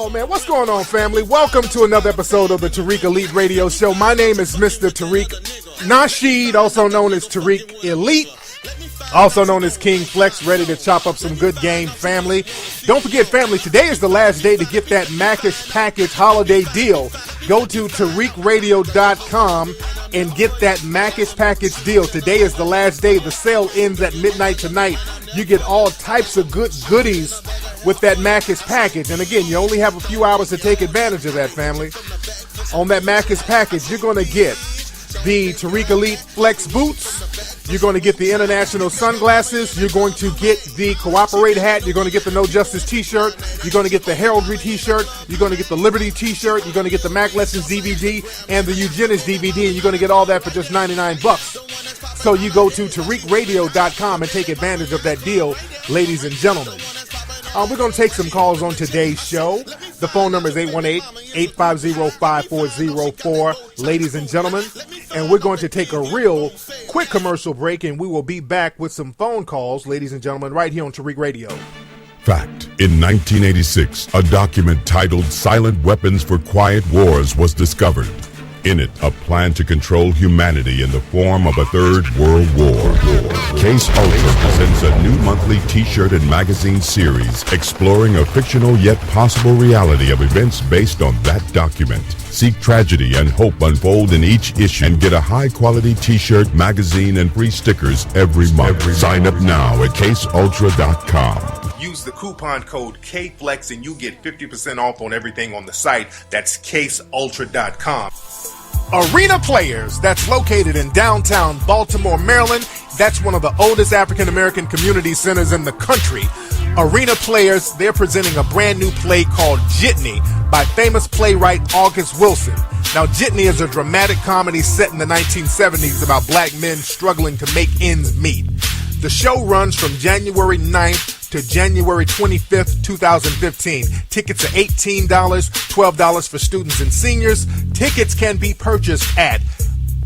Oh, man, what's going on, family? Welcome to another episode of the Tariq Elite Radio Show. My name is Mr. Tariq Nasheed, also known as Tariq Elite, also known as King Flex, ready to chop up some good game, family. Don't forget, family, today is the last day to get that Macish Package holiday deal. Go to TariqRadio.com and get that Macish Package deal. Today is the last day. The sale ends at midnight tonight. You get all types of good goodies with that Macish Package. And again, you only have a few hours to take advantage of that, family. On that Macish Package, you're going to get the Tariq Elite Flex Boots. You're going to get the International Sunglasses. You're going to get the Cooperate Hat. You're going to get the No Justice T-shirt. You're going to get the Heraldry T-shirt. You're going to get the Liberty T-shirt. You're going to get the Mac Lessons DVD and the Eugenics DVD. And you're going to get all that for just $99. So you go to TariqRadio.com and take advantage of that deal, ladies and gentlemen. We're going to take some calls on today's show. The phone number is 818-850-5404, ladies and gentlemen. And we're going to take a real quick commercial break, and we will be back with some phone calls, ladies and gentlemen, right here on Tariq Radio. Fact. In 1986, a document titled Silent Weapons for Quiet Wars was discovered. In it, a plan to control humanity in the form of a third world war. Case Ultra presents a new monthly t-shirt and magazine series exploring a fictional yet possible reality of events based on that document. See tragedy and hope unfold in each issue and get a high-quality t-shirt, magazine, and free stickers every month. Sign up now at CaseUltra.com. Use the coupon code KFLEX and you get 50% off on everything on the site. That's CaseUltra.com. Arena Players, that's located in downtown Baltimore, Maryland. That's one of the oldest African-American community centers in the country. Arena Players, they're presenting a brand new play called Jitney by famous playwright August Wilson. Now, Jitney is a dramatic comedy set in the 1970s about black men struggling to make ends meet. The show runs from January 9th to January 25th, 2015. Tickets are $18, $12 for students and seniors. Tickets can be purchased at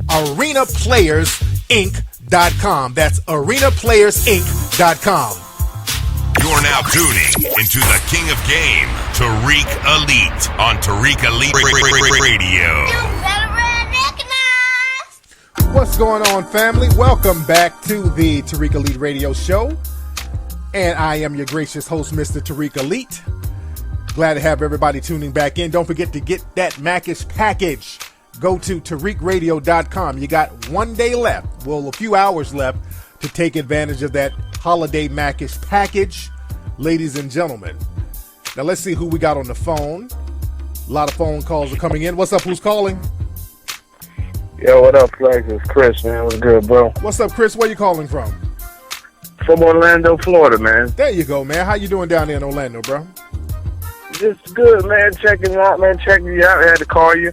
arenaplayersinc.com. That's arenaplayersinc.com. You're now tuning into the King of Game, Tariq Elite, on Tariq Elite Radio. What's going on, family? Welcome back to the Tariq Elite Radio Show. And I am your gracious host, Mr. Tariq Elite. Glad to have everybody tuning back in. Don't forget to get that Macish Package. Go to TariqRadio.com. You got 1 day left, well, a few hours left, to take advantage of that holiday Macish Package, ladies and gentlemen. Now, let's see who we got on the phone. A lot of phone calls are coming in. What's up? Who's calling? Yo, what up, Flex? It's Chris, man. What's good, bro? What's up, Chris? Where you calling from? From Orlando, Florida, man. There you go, man. How you doing down there in Orlando, bro? Just good, man. Checking you out, man. Checking you out. I had to call you.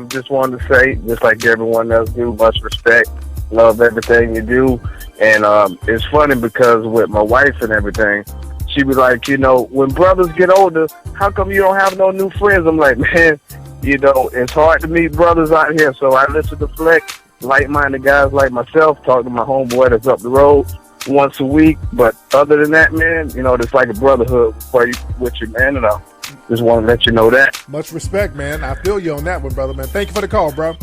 Just wanted to say, just like everyone else do, much respect. Love everything you do. And it's funny because with my wife and everything, she be like, you know, when brothers get older, how come you don't have no new friends? I'm like, man, you know, it's hard to meet brothers out here. So I listen to Flex, like-minded guys like myself, talk to my homeboy that's up the road once a week. But other than that, man, you know, it's like a brotherhood with you, man. And I just want to let you know that. Much respect, man. I feel you on that one, brother, man. Thank you for the call, bro.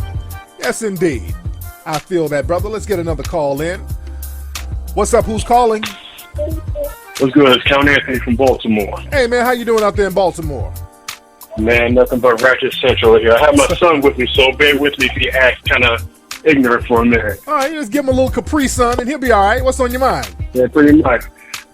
Yes, indeed. I feel that, brother. Let's get another call in. What's up? Who's calling? What's good? It's Count Anthony from Baltimore. Hey, man. How you doing out there in Baltimore? Man, nothing but Ratchet Central here. I have my son with me, so bear with me if he acts kind of ignorant for a minute. All right, you just give him a little Capri Sun, and he'll be all right. What's on your mind? Yeah, pretty much.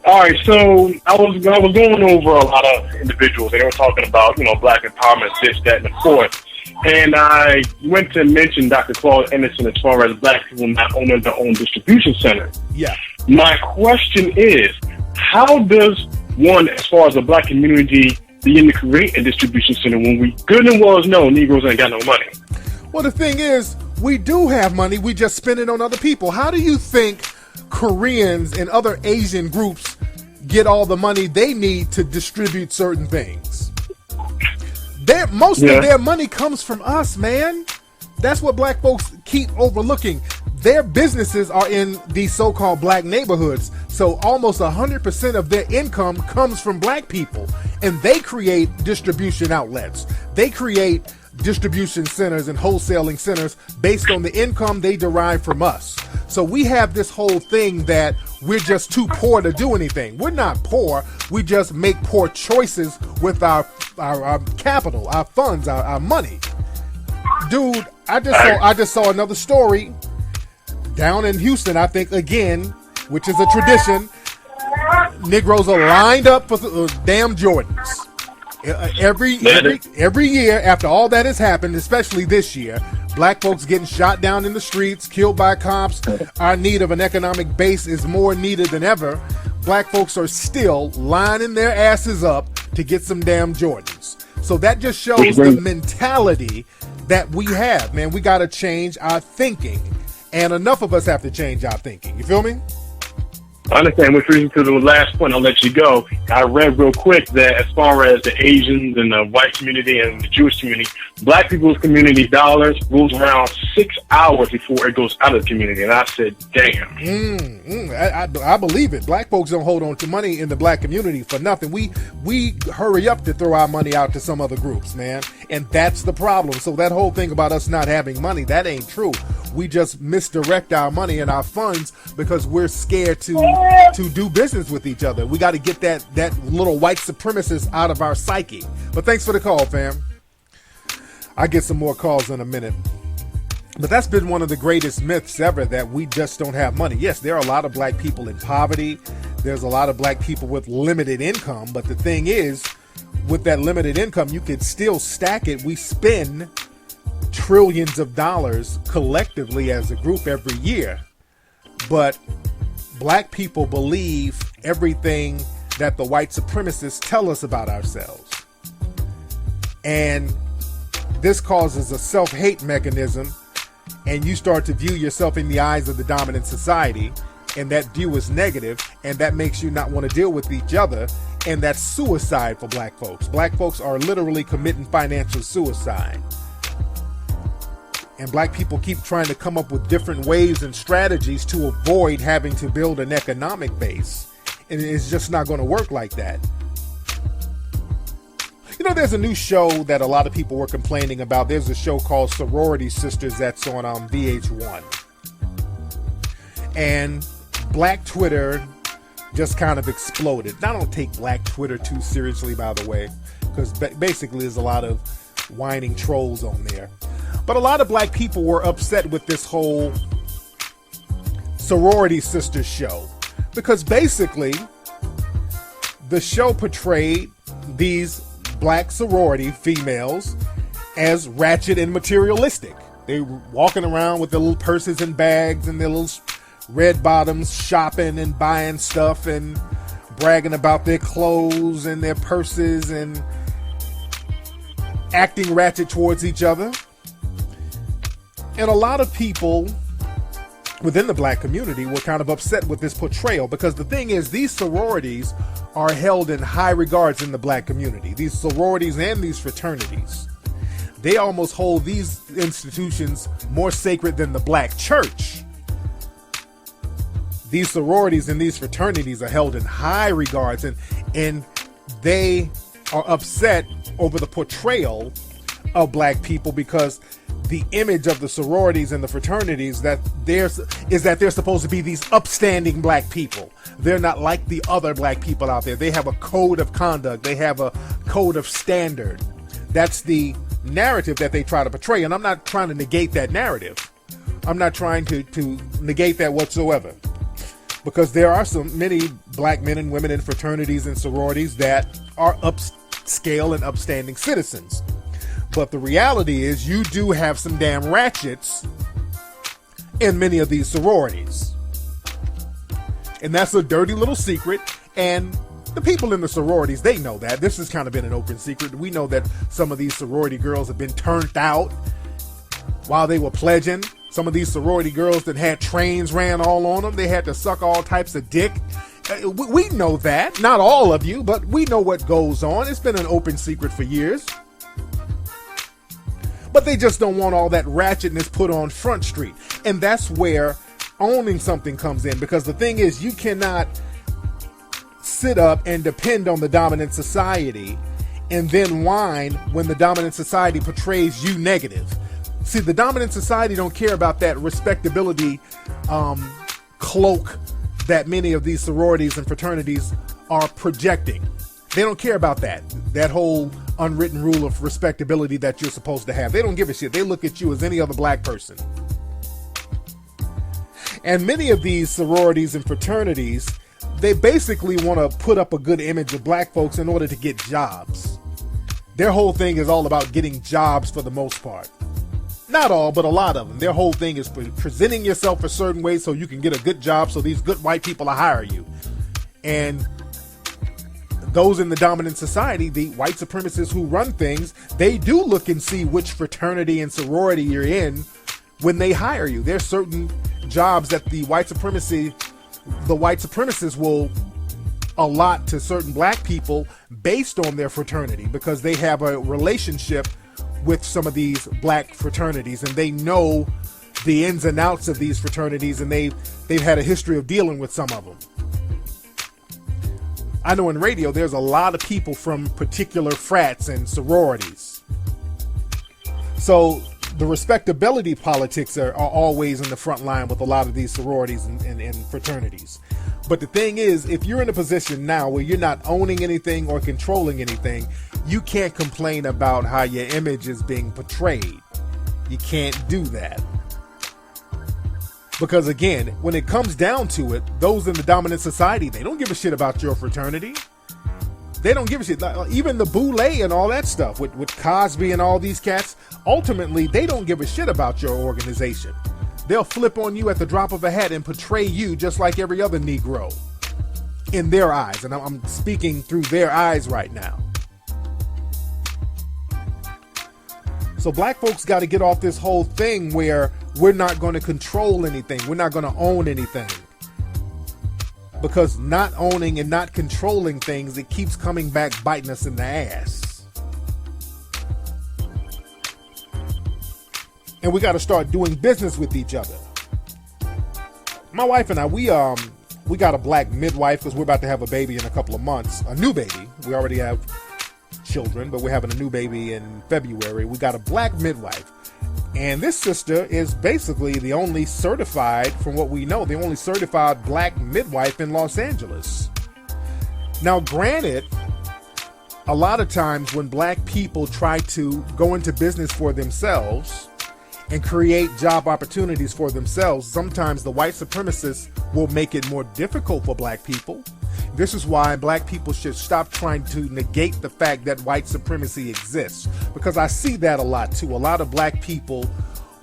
All right, so I was going over a lot of individuals. They were talking about, you know, black empowerment, this, that, and the fourth. And I went to mention Dr. Claude Anderson as far as black people not owning their own distribution center. Yeah. My question is, how does one, as far as the black community, begin to create a distribution center when we good and well know Negroes ain't got no money? Well, the thing is, we do have money. We just spend it on other people. How do you think Koreans and other Asian groups get all the money they need to distribute certain things? Most of their money comes from us, man. That's what black folks keep overlooking. Their businesses are in these so-called black neighborhoods. So almost 100% of their income comes from black people, and they create distribution outlets. They create distribution centers and wholesaling centers based on the income they derive from us. So we have this whole thing that we're just too poor to do anything. We're not poor. We just make poor choices with our capital, our funds, our money. Dude, I just saw another story down in Houston, I think, again, which is a tradition. Negroes are lined up for damn Jordans. Every year after all that has happened, especially this year, black folks getting shot down in the streets, killed by cops. Our need of an economic base is more needed than ever. Black folks are still lining their asses up to get some damn Jordans. So that just shows the mentality that we have, man. We got to change our thinking, and enough of us have to change our thinking. You feel me? I understand. Which brings me to the last point. I'll let you go. I read real quick that as far as the Asians and the white community and the Jewish community, black people's community dollars moves around 6 hours before it goes out of the community. And I said, damn. I believe it. Black folks don't hold on to money in the black community for nothing. We hurry up to throw our money out to some other groups, man. And that's the problem. So that whole thing about us not having money, that ain't true. We just misdirect our money and our funds because we're scared to do business with each other. We got to get that little white supremacist out of our psyche. But thanks for the call, fam. I'll get some more calls in a minute. But that's been one of the greatest myths ever, that we just don't have money. Yes, there are a lot of black people in poverty. There's a lot of black people with limited income. But the thing is, with that limited income, you could still stack it. We spend trillions of dollars collectively as a group every year. But black people believe everything that the white supremacists tell us about ourselves. And this causes a self-hate mechanism, and you start to view yourself in the eyes of the dominant society, and that view is negative, and that makes you not want to deal with each other, and that's suicide for black folks. Black folks are literally committing financial suicide. And black people keep trying to come up with different ways and strategies to avoid having to build an economic base. And it's just not going to work like that. You know, there's a new show that a lot of people were complaining about. There's a show called Sorority Sisters that's on VH1. And black Twitter just kind of exploded. I don't take black Twitter too seriously, by the way, because basically there's a lot of whining trolls on there. But a lot of black people were upset with this whole Sorority Sisters show, because basically the show portrayed these black sorority females as ratchet and materialistic. They were walking around with their little purses and bags and their little red bottoms, shopping and buying stuff and bragging about their clothes and their purses and acting ratchet towards each other. And a lot of people within the black community were kind of upset with this portrayal, because the thing is, these sororities are held in high regards in the black community. These sororities and these fraternities, they almost hold these institutions more sacred than the black church. These sororities and these fraternities are held in high regards, and they are upset over the portrayal of black people, because the image of the sororities and the fraternities that they're supposed to be these upstanding black people. They're not like the other black people out there. They have a code of conduct. They have a code of standard. That's the narrative that they try to portray. And I'm not trying to negate that narrative. I'm not trying to negate that whatsoever. Because there are many black men and women in fraternities and sororities that are upscale and upstanding citizens. But the reality is, you do have some damn ratchets in many of these sororities. And that's a dirty little secret. And the people in the sororities, they know that. This has kind of been an open secret. We know that some of these sorority girls have been turned out while they were pledging. Some of these sorority girls that had trains ran all on them. They had to suck all types of dick. We know that. Not all of you, but we know what goes on. It's been an open secret for years. But they just don't want all that ratchetness put on Front Street. And that's where owning something comes in, because the thing is, you cannot sit up and depend on the dominant society and then whine when the dominant society portrays you negative. See, the dominant society don't care about that respectability cloak that many of these sororities and fraternities are projecting. They don't care about that whole unwritten rule of respectability that you're supposed to have. They don't give a shit. They look at you as any other black person. And many of these sororities and fraternities, they basically want to put up a good image of black folks in order to get jobs. Their whole thing is all about getting jobs for the most part. Not all, but a lot of them. Their whole thing is presenting yourself a certain way so you can get a good job, so these good white people will hire you. And those in the dominant society, the white supremacists who run things, they do look and see which fraternity and sorority you're in when they hire you. There's certain jobs that the white supremacists will allot to certain black people based on their fraternity, because they have a relationship with some of these black fraternities and they know the ins and outs of these fraternities, and they've had a history of dealing with some of them. I know in radio there's a lot of people from particular frats and sororities. So the respectability politics are always in the front line with a lot of these sororities and fraternities. But the thing is, if you're in a position now where you're not owning anything or controlling anything, you can't complain about how your image is being portrayed. You can't do that. Because again, when it comes down to it, those in the dominant society, they don't give a shit about your fraternity. They don't give a shit. Even the Boule and all that stuff with Cosby and all these cats, ultimately, they don't give a shit about your organization. They'll flip on you at the drop of a hat and portray you just like every other Negro in their eyes. And I'm speaking through their eyes right now. So black folks got to get off this whole thing where we're not going to control anything. We're not going to own anything. Because not owning and not controlling things, it keeps coming back biting us in the ass. And we got to start doing business with each other. My wife and I, we got a black midwife because we're about to have a baby in a couple of months. A new baby. We already have children, but we're having a new baby in February. We got a black midwife. And this sister is basically the only certified, from what we know, the only certified black midwife in Los Angeles. Now, granted, a lot of times when black people try to go into business for themselves and create job opportunities for themselves, sometimes the white supremacists will make it more difficult for black people. This is why black people should stop trying to negate the fact that white supremacy exists, because I see that a lot too. A lot of black people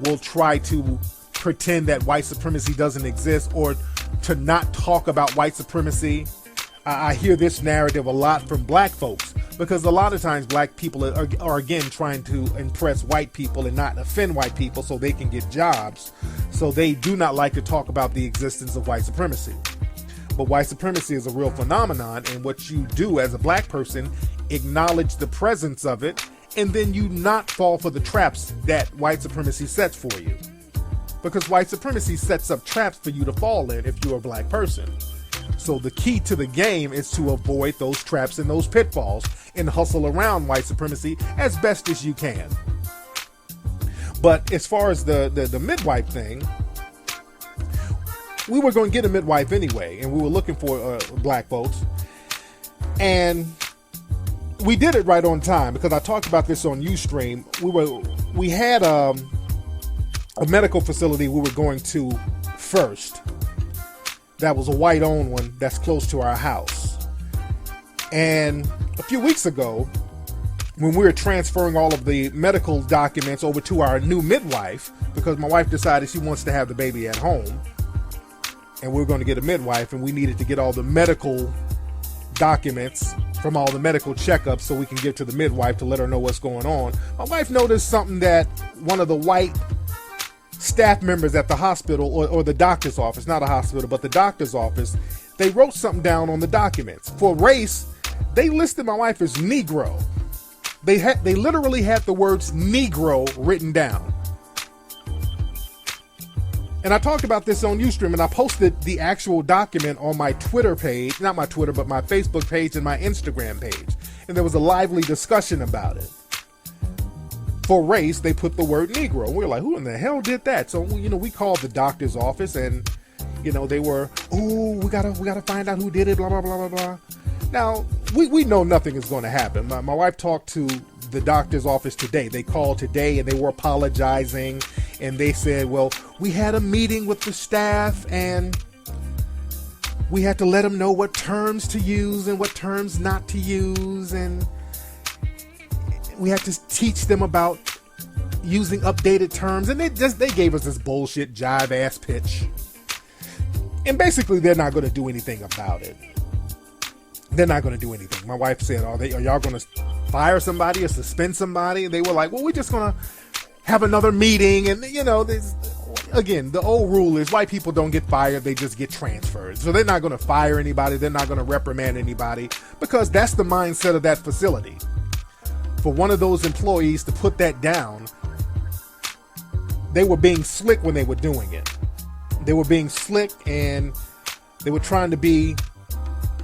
will try to pretend that white supremacy doesn't exist or to not talk about white supremacy. I hear this narrative a lot from black folks, because a lot of times black people are again trying to impress white people and not offend white people so they can get jobs. So they do not like to talk about the existence of white supremacy. But white supremacy is a real phenomenon, and what you do as a black person, acknowledge the presence of it, and then you not fall for the traps that white supremacy sets for you. Because white supremacy sets up traps for you to fall in if you're a black person. So the key to the game is to avoid those traps and those pitfalls and hustle around white supremacy as best as you can. But as far as the midwife thing, we were going to get a midwife anyway, and we were looking for black folks. And we did it right on time, because I talked about this on Ustream. We had a medical facility we were going to first. That was a white-owned one that's close to our house. And a few weeks ago, when we were transferring all of the medical documents over to our new midwife, because my wife decided she wants to have the baby at home, and we were going to get a midwife, and we needed to get all the medical documents from all the medical checkups so we can give to the midwife to let her know what's going on. My wife noticed something that one of the white staff members at the hospital or the doctor's office, not a hospital, but the doctor's office, they wrote something down on the documents. For race, they listed my wife as Negro. They literally had the words Negro written down. And I talked about this on Ustream, and I posted the actual document on my Twitter page, not my Twitter, but my Facebook page and my Instagram page. And there was a lively discussion about it. For race, they put the word Negro. We were like, who in the hell did that? So, we called the doctor's office, and, they were, we gotta find out who did it, blah, blah, blah, blah, blah. Now, we know nothing is going to happen. My wife talked to the doctor's office today. They called today and they were apologizing, and they said, well, we had a meeting with the staff and we had to let them know what terms to use and what terms not to use, and we had to teach them about using updated terms, and they gave us this bullshit jive ass pitch. And basically they're not going to do anything about it. They're not going to do anything. My wife said, are y'all going to fire somebody or suspend somebody? And they were like, well, we're just going to have another meeting. And, again, the old rule is white people don't get fired. They just get transferred. So they're not going to fire anybody. They're not going to reprimand anybody, because that's the mindset of that facility. For one of those employees to put that down, they were being slick when they were doing it. They were being slick, and they were trying to be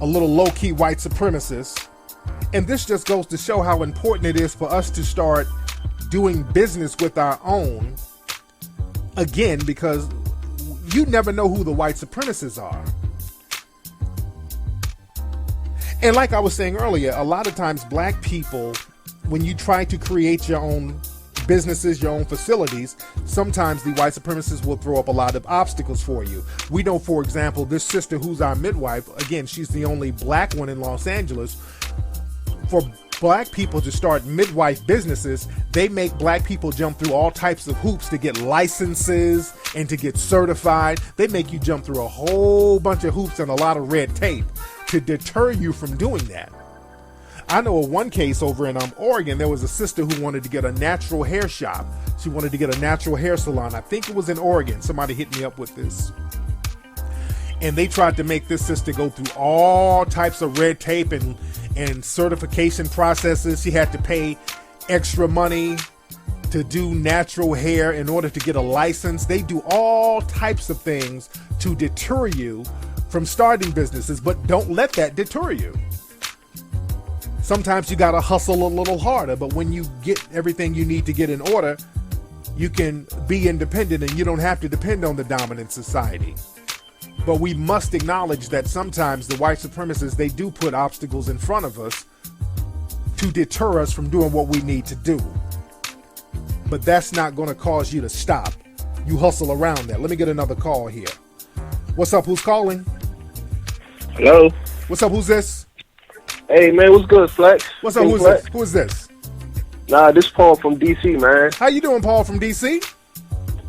a little low-key white supremacist. And this just goes to show how important it is for us to start doing business with our own, again, because you never know who the white supremacists are. And like I was saying earlier, a lot of times black people, when you try to create your own businesses, your own facilities, sometimes the white supremacists will throw up a lot of obstacles for you. We know, for example, this sister who's our midwife, again, she's the only black one in Los Angeles. For black people to start midwife businesses, they make black people jump through all types of hoops to get licenses and to get certified. They make you jump through a whole bunch of hoops and a lot of red tape to deter you from doing that. I know of one case over in Oregon, there was a sister who wanted to get a natural hair shop. She wanted to get a natural hair salon. I think it was in Oregon. Somebody hit me up with this. And they tried to make this sister go through all types of red tape and certification processes. She had to pay extra money to do natural hair in order to get a license. They do all types of things to deter you from starting businesses, but don't let that deter you. Sometimes you got to hustle a little harder, but when you get everything you need to get in order, you can be independent and you don't have to depend on the dominant society. But we must acknowledge that sometimes the white supremacists, they do put obstacles in front of us to deter us from doing what we need to do. But that's not going to cause you to stop. You hustle around that. Let me get another call here. What's up? Who's calling? Hello. What's up? Who's this? Hey, man, what's good, Flex? What's up? Who's this? Who is this? Nah, this Paul from D.C., man. How you doing, Paul from D.C.?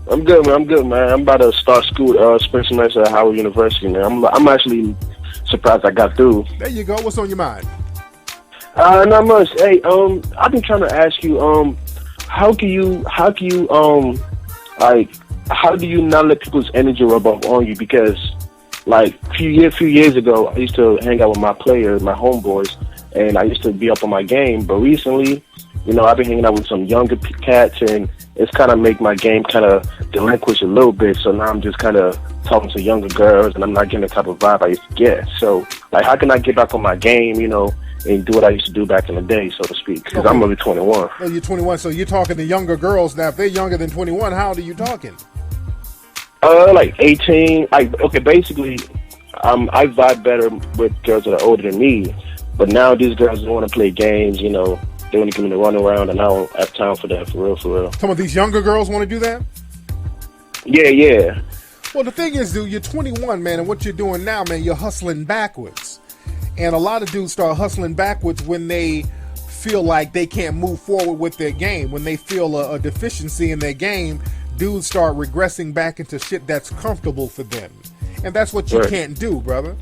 I'm good, man. I'm about to start school, spring semester at Howard University, man. I'm actually surprised I got through. There you go. What's on your mind? Not much. Hey, I've been trying to ask you, how do you not let people's energy rub off on you? Because, like, a few years ago, I used to hang out with my players, my homeboys, and I used to be up on my game. But recently, I've been hanging out with some younger cats, and it's kind of make my game kind of delinquish a little bit. So now I'm just kind of talking to younger girls, and I'm not getting the type of vibe I used to get. So, like, how can I get back on my game, and do what I used to do back in the day, so to speak? Because I'm only 21. Oh, you're 21, so you're talking to younger girls. Now, if they're younger than 21, how old are you talking? Like 18. Basically, I vibe better with girls that are older than me. But now these girls don't want to play games, they want to give me the run around, and I don't have time for that, for real. Some of these younger girls want to do that? Yeah. Well, the thing is, dude, you're 21, man, and what you're doing now, man, you're hustling backwards. And a lot of dudes start hustling backwards when they feel like they can't move forward with their game. When they feel a deficiency in their game, dudes start regressing back into shit that's comfortable for them. And that's what you can't do, brother.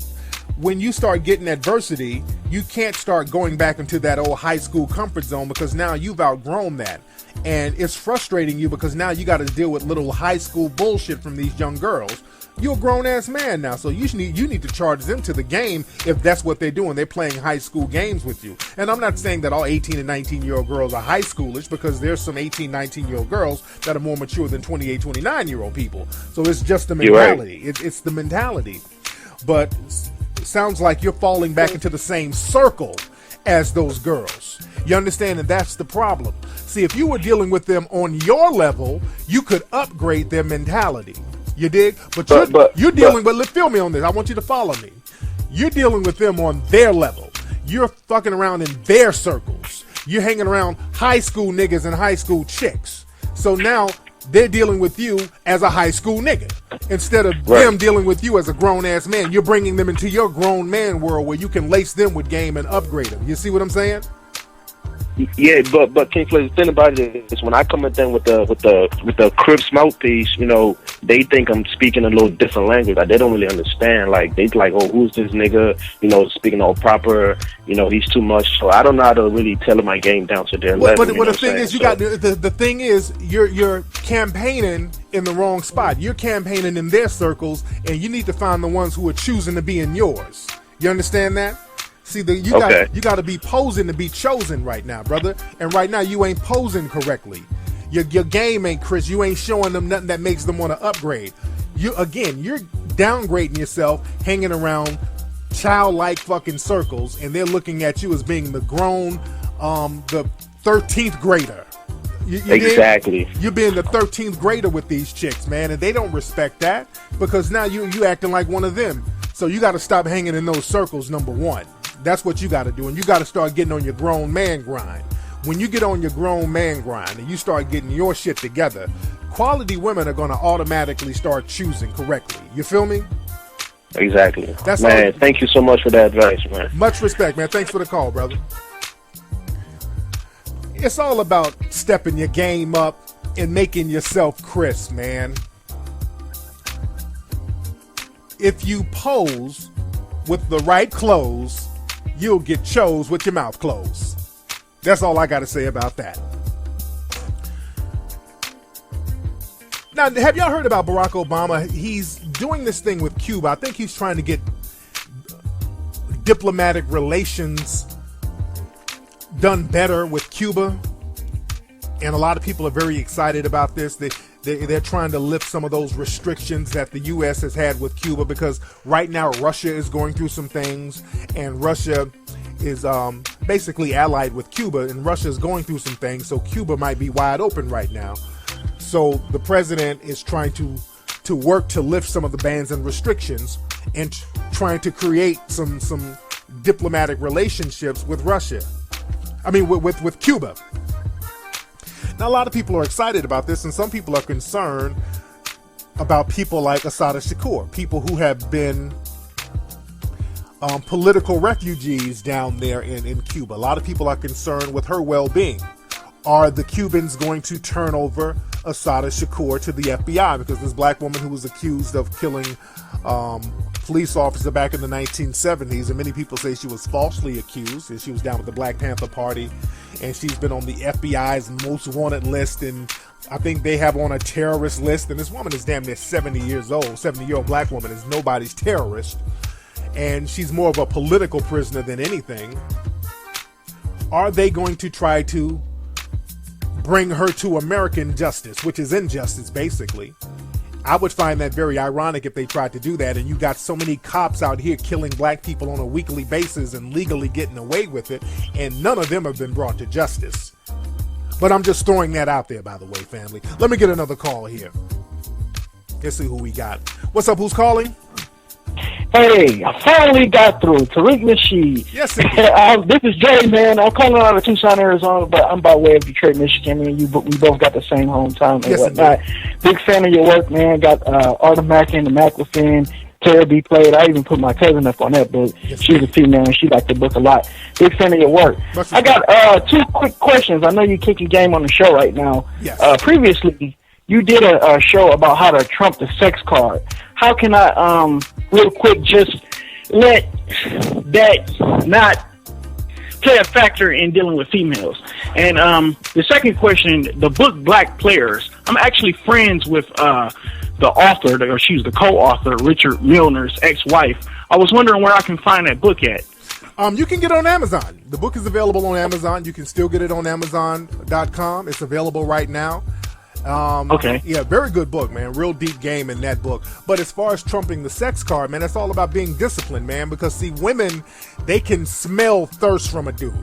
when you start getting adversity, you can't start going back into that old high school comfort zone because now you've outgrown that. And it's frustrating you because now you got to deal with little high school bullshit from these young girls. You're a grown-ass man now, so you need to charge them to the game if that's what they're doing. They're playing high school games with you. And I'm not saying that all 18 and 19-year-old girls are high schoolish, because there's some 18, 19-year-old girls that are more mature than 28, 29-year-old people. So it's just the mentality. Right. It's the mentality. But it sounds like you're falling back into the same circle as those girls. You understand? And that's the problem. See, if you were dealing with them on your level, you could upgrade their mentality. You dig? But you're dealing with, feel me on this. I want you to follow me. You're dealing with them on their level. You're fucking around in their circles. You're hanging around high school niggas and high school chicks. So now they're dealing with you as a high school nigga. Instead of them dealing with you as a grown-ass man, you're bringing them into your grown man world where you can lace them with game and upgrade them. You see what I'm saying? Yeah, but King Flex, the thing about it is when I come at them with the Crips mouthpiece, you know, they think I'm speaking a little different language. Like, they don't really understand. Like, they like, oh, who's this nigga? You know, speaking all proper. You know, he's too much. So I don't know how to really tailor my game down to their level. But the thing is, the thing is, you're campaigning in the wrong spot. You're campaigning in their circles, and you need to find the ones who are choosing to be in yours. You understand that? See, you got to be posing to be chosen right now, brother. And right now, you ain't posing correctly. Your game ain't Chris. You ain't showing them nothing that makes them want to upgrade. You're downgrading yourself, hanging around childlike fucking circles, and they're looking at you as being the grown, the 13th grader. Exactly. You're being the 13th grader with these chicks, man, and they don't respect that because now you acting like one of them. So you got to stop hanging in those circles, number one. That's what you got to do, and you got to start getting on your grown man grind. When you get on your grown man grind and you start getting your shit together, quality women are going to automatically start choosing correctly. You feel me? Exactly. Man, thank you so much for that advice, man. Much respect, man. Thanks for the call, brother. It's all about stepping your game up and making yourself crisp, man. If you pose with the right clothes, you'll get chose with your mouth closed. That's all I got to say about that. Now, have y'all heard about Barack Obama? He's doing this thing with Cuba. I think he's trying to get diplomatic relations done better with Cuba. And a lot of people are very excited about this. They're trying to lift some of those restrictions that the U.S. has had with Cuba, because right now Russia is going through some things, and Russia is basically allied with Cuba, and Russia is going through some things, so Cuba might be wide open right now. So the president is trying to work to lift some of the bans and restrictions and trying to create some diplomatic relationships with Russia. I mean, with Cuba. Now, a lot of people are excited about this, and some people are concerned about people like Assata Shakur, people who have been political refugees down there in Cuba. A lot of people are concerned with her well-being. Are the Cubans going to turn over Assata Shakur to the FBI? Because this black woman who was accused of killing police officer back in the 1970s, and many people say she was falsely accused, and she was down with the Black Panther Party, and she's been on the FBI's most wanted list, and I think they have on a terrorist list, and this woman is damn near 70 years old. 70-year-old black woman is nobody's terrorist, and she's more of a political prisoner than anything. Are they going to try to bring her to American justice, which is injustice, basically? I would find that very ironic if they tried to do that, and you got so many cops out here killing black people on a weekly basis and legally getting away with it, and none of them have been brought to justice. But I'm just throwing that out there, by the way, family. Let me get another call here. Let's see who we got. What's up? Who's calling? Hey, I finally got through. Tariq Nasheed. Yes, this is Jay, man. I'm calling out of Tucson, Arizona, but I'm by way of Detroit, Michigan. Me and we both got the same hometown and whatnot. Big fan of your work, man. Got Arda Mack and the McLaughlin, Tara B played. I even put my cousin up on that, but she's a female and she liked the book a lot. Big fan of your work. I got two quick questions. I know you're kicking game on the show right now. Yes. Previously, you did a show about how to trump the sex card. How can I, real quick, just let that not play a factor in dealing with females? And the second question, the book Black Players, I'm actually friends with the author, or she's the co-author, Richard Milner's ex-wife. I was wondering where I can find that book at. You can get it on Amazon. The book is available on Amazon. You can still get it on Amazon.com. It's available right now. Okay. Yeah, very good book, man. Real deep game in that book. But as far as trumping the sex card, man, it's all about being disciplined, man. Because, see, women, they can smell thirst from a dude.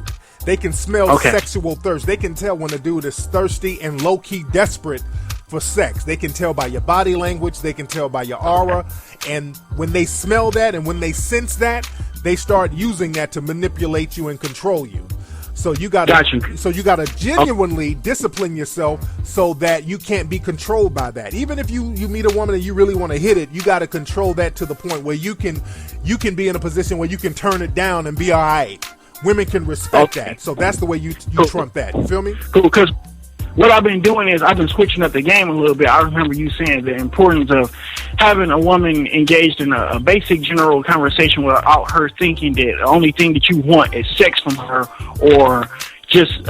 They can smell sexual thirst. They can tell when a dude is thirsty and low-key desperate for sex. They can tell by your body language. They can tell by your aura. And when they smell that and when they sense that, they start using that to manipulate you and control you. So you gotta genuinely discipline yourself so that you can't be controlled by that. Even if you meet a woman and you really want to hit it, you got to control that to the point where you can be in a position where you can turn it down and be all right. Women can respect that. So that's the way you trump that. You feel me? Cool, because what I've been doing is I've been switching up the game a little bit. I remember you saying the importance of having a woman engaged in a basic general conversation without her thinking that the only thing that you want is sex from her, or just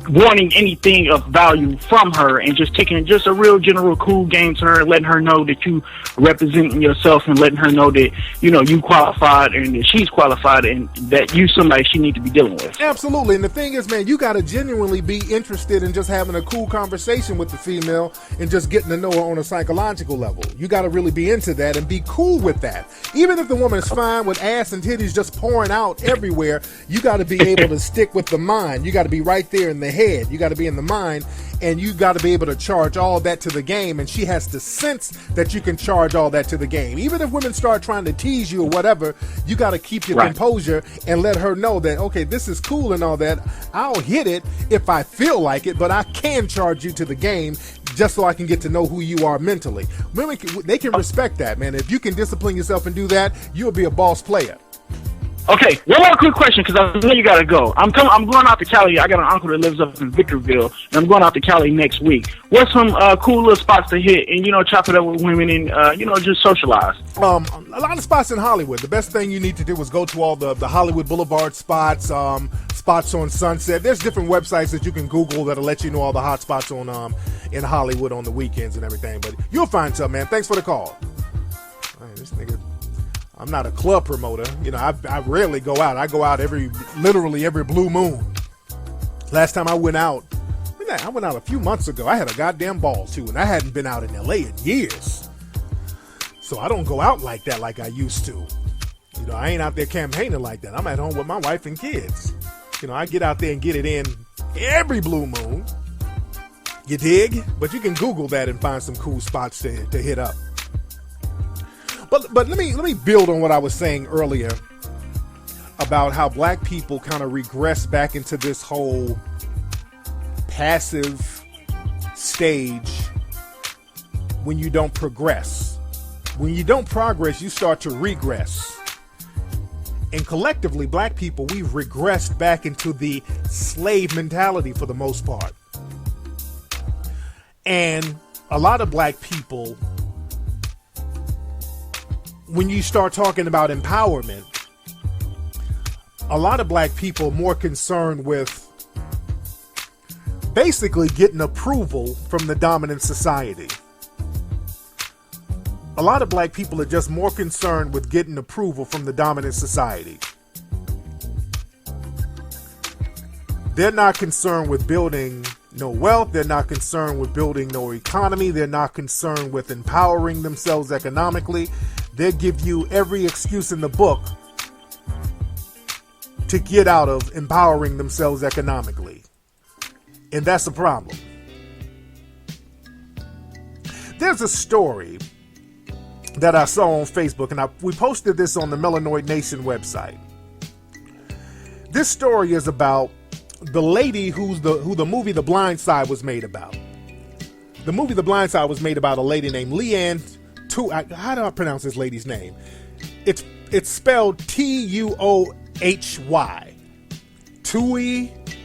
wanting anything of value from her, and just taking just a real general cool game to her, letting her know that you representing yourself and letting her know that, you know, you qualified and that she's qualified and that you somebody she need to be dealing with. Absolutely. And the thing is, man, you got to genuinely be interested in just having a cool conversation with the female and just getting to know her on a psychological level. You got to really be into that and be cool with that. Even if the woman is fine with ass and titties just pouring out everywhere, you got to be able to stick with the mind. You got to be right there in the head. You got to be in the mind, and you got to be able to charge all that to the game, and she has to sense that you can charge all that to the game. Even if women start trying to tease you or whatever, you got to keep your composure and let her know that, okay, this is cool and all that. I'll hit it if I feel like it, but I can charge you to the game just so I can get to know who you are mentally. Women, they can respect that, man. If you can discipline yourself and do that, you'll be a boss player. Okay, one more quick question, because I know you gotta go. I'm going out to Cali. I got an uncle that lives up in Victorville, and I'm going out to Cali next week. What's some cool little spots to hit and, you know, chop it up with women and, you know, just socialize? A lot of spots in Hollywood. The best thing you need to do is go to all the Hollywood Boulevard spots, spots on Sunset. There's different websites that you can Google that'll let you know all the hot spots on in Hollywood on the weekends and everything. But you'll find something, man. Thanks for the call. Man, this nigga, I'm not a club promoter. You know, I rarely go out. I go out literally every blue moon. Last time I went out a few months ago. I had a goddamn ball too, and I hadn't been out in LA in years. So I don't go out like that like I used to. You know, I ain't out there campaigning like that. I'm at home with my wife and kids. You know, I get out there and get it in every blue moon. You dig? But you can Google that and find some cool spots to hit up. But let me build on what I was saying earlier about how black people kind of regress back into this whole passive stage when you don't progress. When you don't progress, you start to regress. And collectively, black people, we've regressed back into the slave mentality for the most part. And a lot of black people, when you start talking about empowerment, a lot of black people are more concerned with basically getting approval from the dominant society. A lot of black people are just more concerned with getting approval from the dominant society. They're not concerned with building no wealth. They're not concerned with building no economy. They're not concerned with empowering themselves economically. They give you every excuse in the book to get out of empowering themselves economically. And that's a problem. There's a story that I saw on Facebook, and we posted this on the Melanoid Nation website. This story is about the lady who the movie The Blind Side was made about. The movie The Blind Side was made about a lady named Leanne. How do I pronounce this lady's name? It's spelled Tuohy.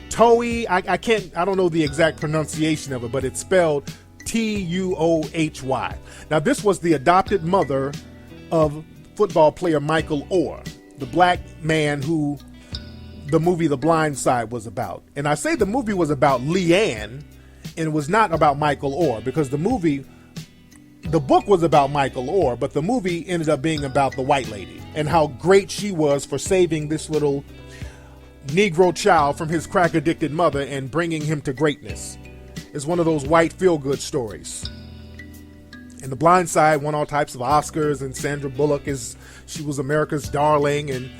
Toey. I don't know the exact pronunciation of it, but it's spelled Tuohy. Now, this was the adopted mother of football player Michael Orr, the black man who the movie The Blind Side was about. And I say the movie was about Leanne, and it was not about Michael Orr, because the book was about Michael Orr, but the movie ended up being about the white lady and how great she was for saving this little Negro child from his crack-addicted mother and bringing him to greatness. It's one of those white feel-good stories. And The Blind Side won all types of Oscars, and Sandra Bullock she was America's darling, and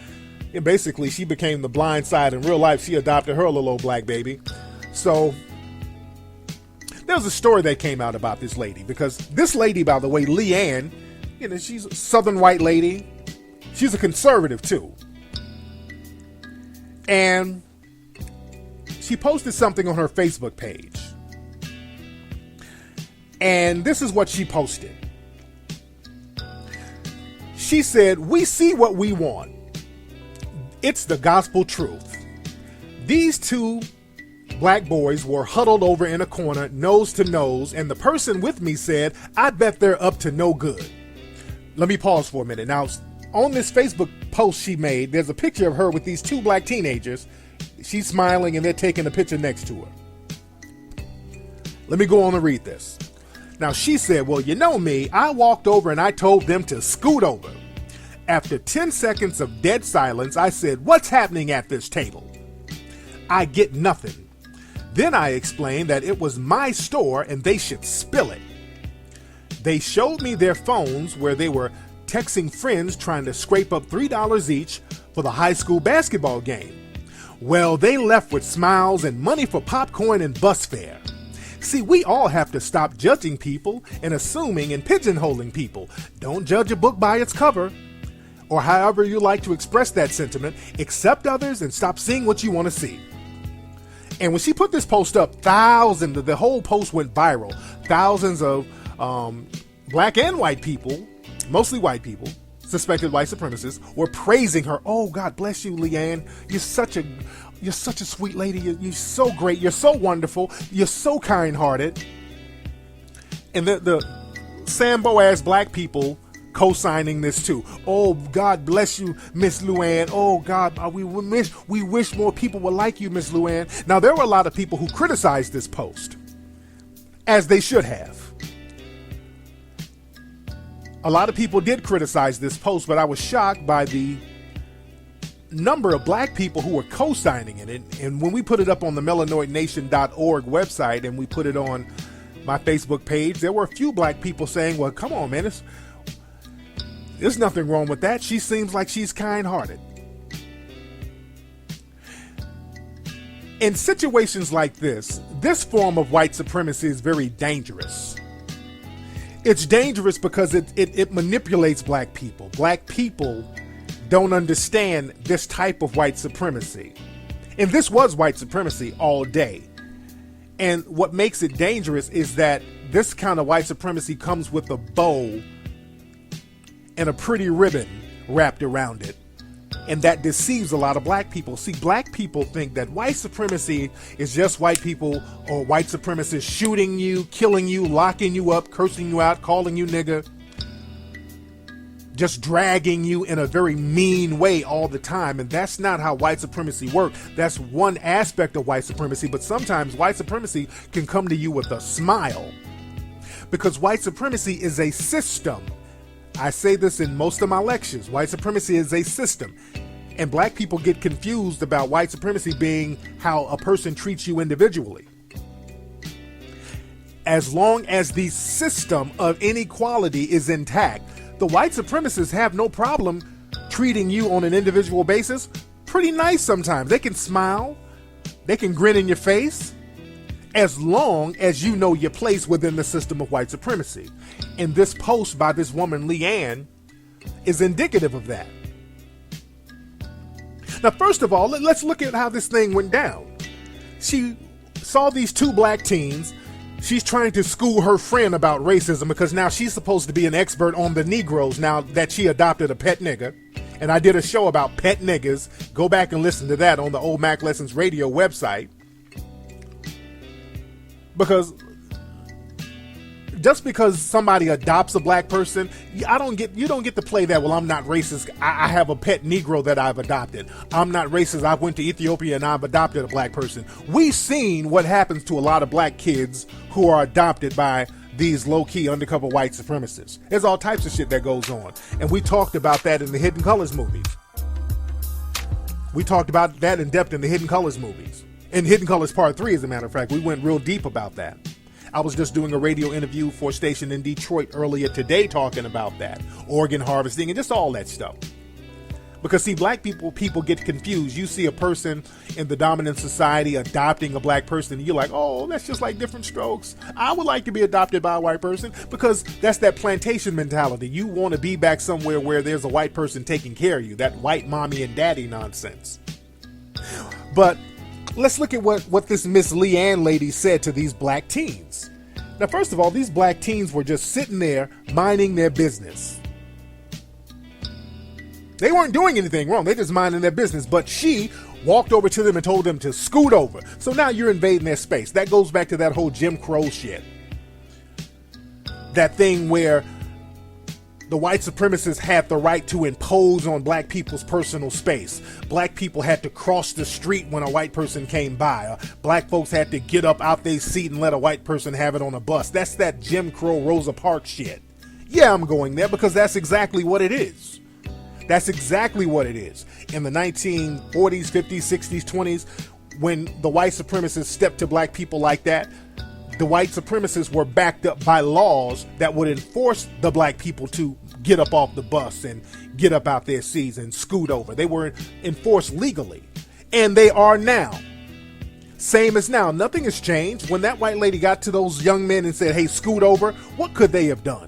basically she became the Blind Side in real life. She adopted her little old black baby. So there was a story that came out about this lady, because this lady, by the way, Leanne, she's a Southern white lady. She's a conservative too. And she posted something on her Facebook page. And this is what she posted. She said, "We see what we want. It's the gospel truth. These two black boys were huddled over in a corner, nose to nose, and the person with me said, 'I bet they're up to no good.'" Let me pause for a minute. Now, on this Facebook post she made, there's a picture of her with these two black teenagers. She's smiling and they're taking a picture next to her. Let me go on and read this. Now, she said, "Well, you know me, I walked over and I told them to scoot over. After 10 seconds of dead silence, I said, 'What's happening at this table?' I get nothing. Then I explained that it was my store and they should spill it. They showed me their phones where they were texting friends trying to scrape up $3 each for the high school basketball game. Well, they left with smiles and money for popcorn and bus fare. See, we all have to stop judging people and assuming and pigeonholing people. Don't judge a book by its cover. Or however you like to express that sentiment, accept others and stop seeing what you want to see." And when she put this post up, the whole post went viral. Thousands of black and white people, mostly white people, suspected white supremacists, were praising her. "Oh, God bless you, Leanne. You're such a sweet lady. You're so great. You're so wonderful. You're so kind-hearted." And the Sambo-ass black people co-signing this too. "Oh, God bless you, Miss Luann. Oh, God, we wish more people were like you, Miss Luann." Now, there were a lot of people who criticized this post, as they should have. A lot of people did criticize this post, but I was shocked by the number of black people who were co-signing it. And when we put it up on the melanoidnation.org website and we put it on my Facebook page, there were a few black people saying, "Well, come on, man, there's nothing wrong with that. She seems like she's kind-hearted." In situations like this form of white supremacy is very dangerous. It's dangerous because it manipulates black people. Black people don't understand this type of white supremacy. And this was white supremacy all day. And what makes it dangerous is that this kind of white supremacy comes with a bow and a pretty ribbon wrapped around it. And that deceives a lot of black people. See, black people think that white supremacy is just white people or white supremacists shooting you, killing you, locking you up, cursing you out, calling you nigger, just dragging you in a very mean way all the time. And that's not how white supremacy works. That's one aspect of white supremacy, but sometimes white supremacy can come to you with a smile, because white supremacy is a system. I say this in most of my lectures. White supremacy is a system. And black people get confused about white supremacy being how a person treats you individually. As long as the system of inequality is intact, the white supremacists have no problem treating you on an individual basis pretty nice sometimes. They can smile. They can grin in your face, as long as you know your place within the system of white supremacy. And this post by this woman, Leanne, is indicative of that. Now, first of all, let's look at how this thing went down. She saw these two black teens. She's trying to school her friend about racism because now she's supposed to be an expert on the Negroes now that she adopted a pet nigger. And I did a show about pet niggers. Go back and listen to that on the Old Mac Lessons Radio website. Because just because somebody adopts a black person, you don't get to play that. Well, I'm not racist. I have a pet Negro that I've adopted. I'm not racist. I went to Ethiopia and I've adopted a black person. We've seen what happens to a lot of black kids who are adopted by these low-key undercover white supremacists. There's all types of shit that goes on. And we talked about that in the Hidden Colors movies. We talked about that in depth in the Hidden Colors movies. In Hidden Colors Part 3, as a matter of fact, we went real deep about that. I was just doing a radio interview for a station in Detroit earlier today talking about that. Organ harvesting and just all that stuff. Because see, black people get confused. You see a person in the dominant society adopting a black person and you're like, oh, that's just like different strokes. I would like to be adopted by a white person, because that's that plantation mentality. You want to be back somewhere where there's a white person taking care of you. That white mommy and daddy nonsense. But let's look at what this Miss Leanne lady said to these black teens. Now, first of all, these black teens were just sitting there minding their business. They weren't doing anything wrong. They just minding their business. But she walked over to them and told them to scoot over. So now you're invading their space. That goes back to that whole Jim Crow shit. That thing where the white supremacists had the right to impose on black people's personal space. Black people had to cross the street when a white person came by. Black folks had to get up out their seat and let a white person have it on a bus. That's that Jim Crow Rosa Parks shit. Yeah, I'm going there because that's exactly what it is. That's exactly what it is. In the 1940s, 50s, 60s, 20s, when the white supremacists stepped to black people like that, the white supremacists were backed up by laws that would enforce the black people to get up off the bus and get up out their seats and scoot over. They were enforced legally. And they are now. Same as now. Nothing has changed. When that white lady got to those young men and said, hey, scoot over, what could they have done?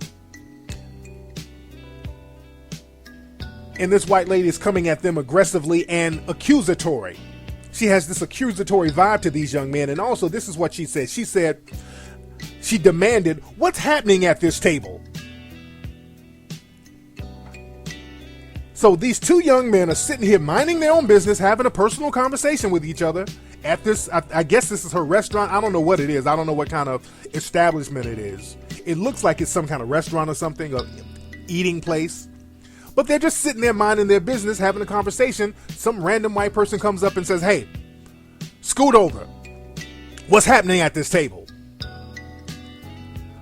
And this white lady is coming at them aggressively and accusatory. She has this accusatory vibe to these young men. And also, this is what she said. She said, she demanded, what's happening at this table? So these two young men are sitting here minding their own business, having a personal conversation with each other at this, I guess this is her restaurant. I don't know what it is. I don't know what kind of establishment it is. It looks like it's some kind of restaurant or something, or eating place. But they're just sitting there minding their business, having a conversation. Some random white person comes up and says, hey, scoot over. What's happening at this table?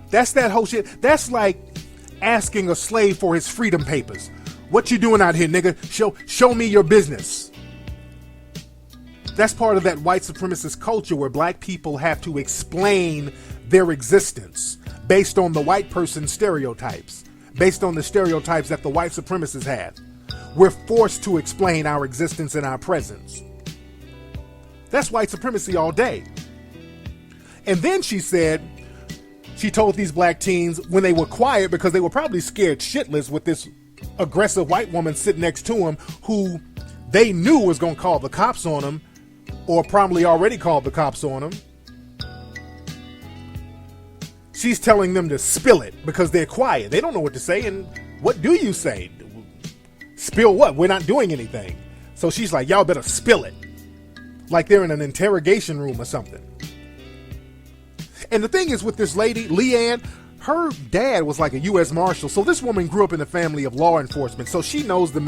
That's that whole shit. That's like asking a slave for his freedom papers. What you doing out here, nigga? Show me your business. That's part of that white supremacist culture where black people have to explain their existence based on the white person's stereotypes. Based on the stereotypes that the white supremacists had. We're forced to explain our existence and our presence. That's white supremacy all day. And then she said, she told these black teens when they were quiet, because they were probably scared shitless with this aggressive white woman sitting next to them who they knew was going to call the cops on them, or probably already called the cops on them. She's telling them to spill it because they're quiet. They don't know what to say. And what do you say? Spill what? We're not doing anything. So she's like, y'all better spill it. Like they're in an interrogation room or something. And the thing is with this lady, Leanne, her dad was like a U.S. Marshal. So this woman grew up in a family of law enforcement. So she knows the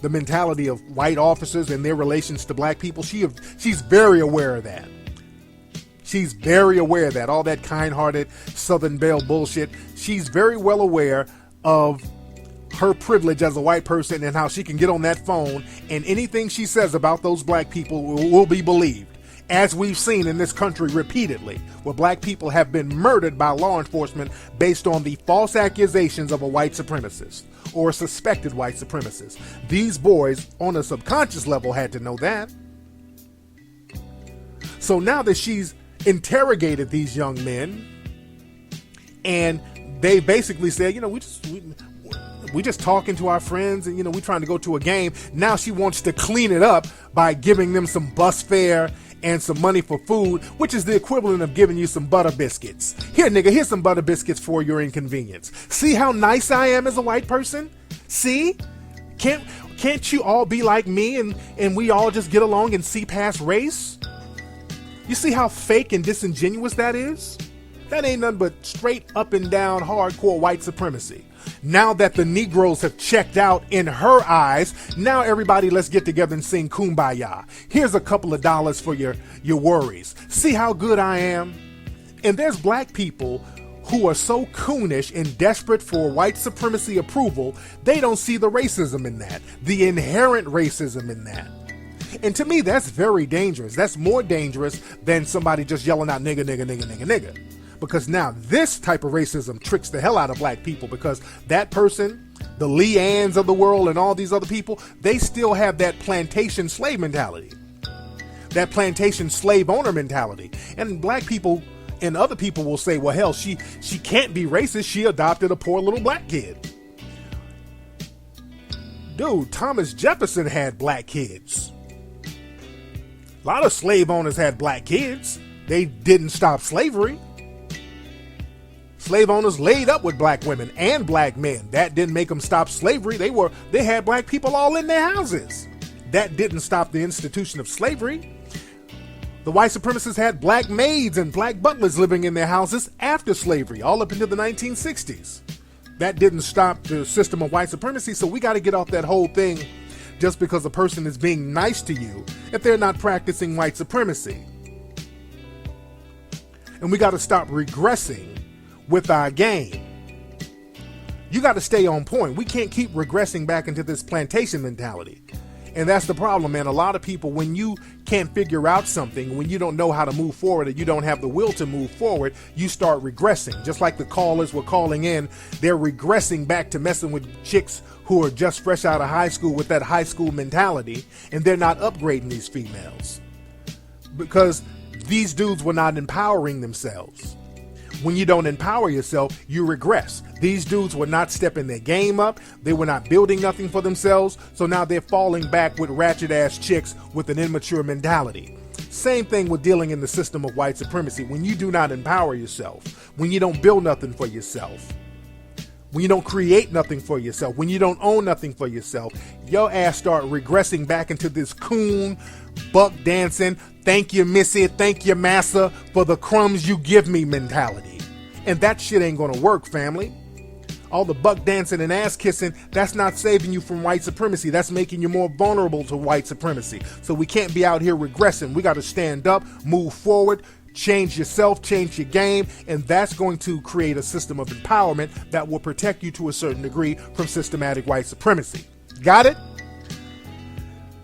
mentality of white officers and their relations to black people. She's very aware of that. She's very aware of that. All that kind-hearted Southern Belle bullshit. She's very well aware of her privilege as a white person and how she can get on that phone and anything she says about those black people will be believed. As we've seen in this country repeatedly, where black people have been murdered by law enforcement based on the false accusations of a white supremacist or a suspected white supremacist. These boys on a subconscious level had to know that. So now that she's interrogated these young men and they basically said, we just talking to our friends and, we trying to go to a game. Now she wants to clean it up by giving them some bus fare and some money for food, which is the equivalent of giving you some butter biscuits. Here, nigga, here's some butter biscuits for your inconvenience. See how nice I am as a white person? See? Can't you all be like me and we all just get along and see past race? You see how fake and disingenuous that is? That ain't nothing but straight up and down hardcore white supremacy. Now that the Negroes have checked out in her eyes, now everybody let's get together and sing Kumbaya. Here's a couple of dollars for your worries. See how good I am? And there's black people who are so coonish and desperate for white supremacy approval, they don't see the racism in that, the inherent racism in that. And to me, that's very dangerous. That's more dangerous than somebody just yelling out nigga, nigga, nigga, nigga, nigga. Because now this type of racism tricks the hell out of black people, because that person, the Lee Ann's of the world and all these other people, they still have that plantation slave mentality, that plantation slave owner mentality. And black people and other people will say, well, hell, she can't be racist. She adopted a poor little black kid. Dude, Thomas Jefferson had black kids. A lot of slave owners had black kids. They didn't stop slavery. Slave owners laid up with black women and black men. That didn't make them stop slavery. They had black people all in their houses. That didn't stop the institution of slavery. The white supremacists had black maids and black butlers living in their houses after slavery, all up into the 1960s. That didn't stop the system of white supremacy. So we got to get off that whole thing just because a person is being nice to you if they're not practicing white supremacy. And we got to stop regressing with our game. You got to stay on point. We can't keep regressing back into this plantation mentality. And that's the problem, man. A lot of people, when you can't figure out something, when you don't know how to move forward and you don't have the will to move forward, you start regressing. Just like the callers were calling in, they're regressing back to messing with chicks who are just fresh out of high school with that high school mentality, and they're not upgrading these females because these dudes were not empowering themselves. When you don't empower yourself, you regress. These dudes were not stepping their game up. They were not building nothing for themselves. So now they're falling back with ratchet ass chicks with an immature mentality. Same thing with dealing in the system of white supremacy. When you do not empower yourself, when you don't build nothing for yourself, when you don't create nothing for yourself, when you don't own nothing for yourself, your ass start regressing back into this coon, buck dancing, thank you, Missy, thank you, massa, for the crumbs you give me mentality. And that shit ain't gonna work, family. All the buck dancing and ass kissing, that's not saving you from white supremacy. That's making you more vulnerable to white supremacy. So we can't be out here regressing. We gotta stand up, move forward, change yourself, change your game, and that's going to create a system of empowerment that will protect you to a certain degree from systematic white supremacy. Got it?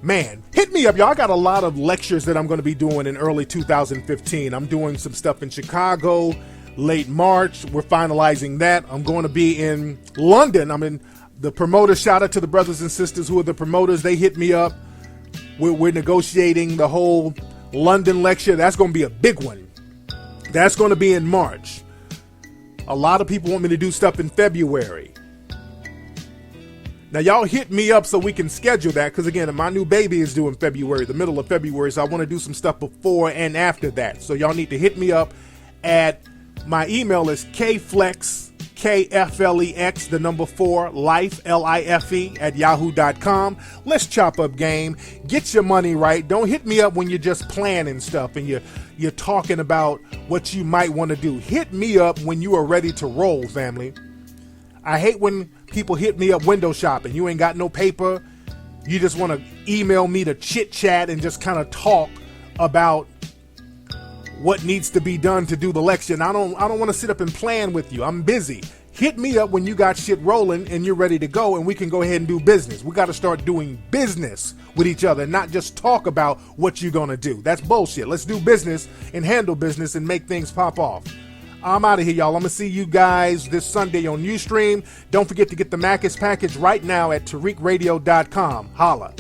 Man, hit me up, y'all. I got a lot of lectures that I'm going to be doing in early 2015. I'm doing some stuff in Chicago, late March. We're finalizing that. I'm going to be in London. I'm in the promoters. Shout out to the brothers and sisters who are the promoters. They hit me up. We're negotiating the whole London lecture. That's going to be a big one. That's going to be in March. A lot of people want me to do stuff in February. Now, y'all hit me up so we can schedule that, because, again, my new baby is due in February, the middle of February, so I want to do some stuff before and after that. So y'all need to hit me up at, my email is kflex, KFLEX, the number 4, life, LIFE, at yahoo.com. Let's chop up game. Get your money right. Don't hit me up when you're just planning stuff and you're talking about what you might want to do. Hit me up when you are ready to roll, family. I hate when people hit me up window shopping. You ain't got no paper. You just want to email me to chit chat and just kind of talk about what needs to be done to do the lecture. I don't want to sit up and plan with you. I'm busy. Hit me up when you got shit rolling and you're ready to go, and we can go ahead and do business. We got to start doing business with each other, not just talk about what you're going to do. That's bullshit. Let's do business and handle business and make things pop off. I'm out of here, y'all. I'm going to see you guys this Sunday on Ustream. Don't forget to get the Macus package right now at TariqRadio.com. Holla.